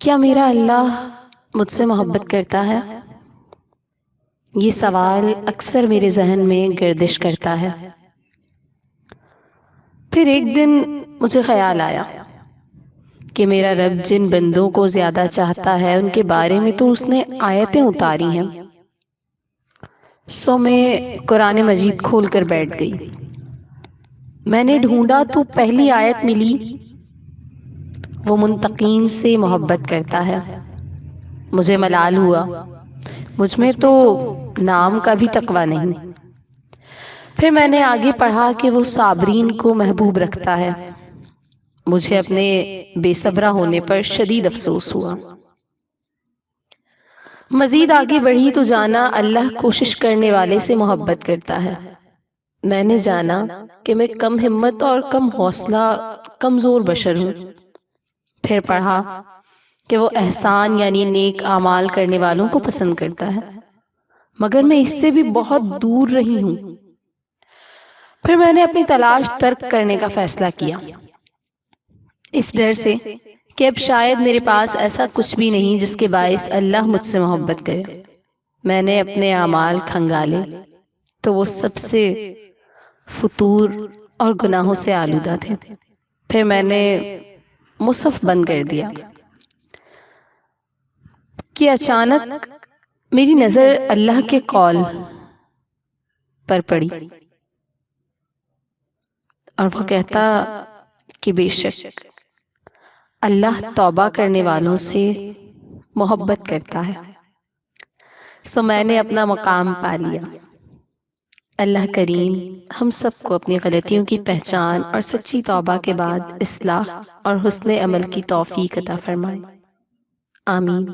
کیا میرا اللہ مجھ سے محبت کرتا ہے؟ یہ سوال اکثر میرے ذہن میں گردش کرتا ہے۔ پھر ایک دن مجھے خیال آیا کہ میرا رب جن بندوں کو زیادہ چاہتا ہے ان کے بارے میں تو اس نے آیتیں اتاری ہیں۔ سو میں قرآن مجید کھول کر بیٹھ گئی۔ میں نے ڈھونڈا تو پہلی آیت ملی، وہ منتقین سے محبت کرتا ہے۔ مجھے ملال ہوا، مجھ میں تو نام کا بھی تقوی نہیں۔ پھر میں نے آگے پڑھا کہ وہ صابرین کو محبوب رکھتا ہے۔ مجھے اپنے بے صبرا ہونے پر شدید افسوس ہوا۔ مزید آگے بڑھی تو جانا اللہ کوشش کرنے والے سے محبت کرتا ہے۔ میں نے جانا کہ میں کم ہمت اور کم حوصلہ کمزور بشر ہوں۔ پھر پڑھا کہ وہ احسان یعنی نیک اعمال کرنے والوں کو پسند کرتا ہے، مگر میں اس سے بھی بہت دور رہی ہوں۔ پھر میں نے اپنی تلاش ترک کرنے کا فیصلہ کیا، اس ڈر سے کہ اب شاید میرے پاس ایسا کچھ بھی نہیں جس کے باعث اللہ مجھ سے محبت کرے۔ میں نے اپنے اعمال کھنگالے تو وہ سب سے فتور اور گناہوں سے آلودہ تھے۔ پھر میں نے مصحف بند کر دیا کہ اچانک میری نظر اللہ کے قول پر پڑی، اور وہ کہتا کہ بے شک اللہ توبہ کرنے والوں سے محبت کرتا ہے۔ سو میں نے اپنا مقام پا لیا۔ اللہ کریم ہم سب کو اپنی غلطیوں کی پہچان اور سچی توبہ کے بعد اصلاح اور حسن عمل کی توفیق عطا فرمائے۔ آمین۔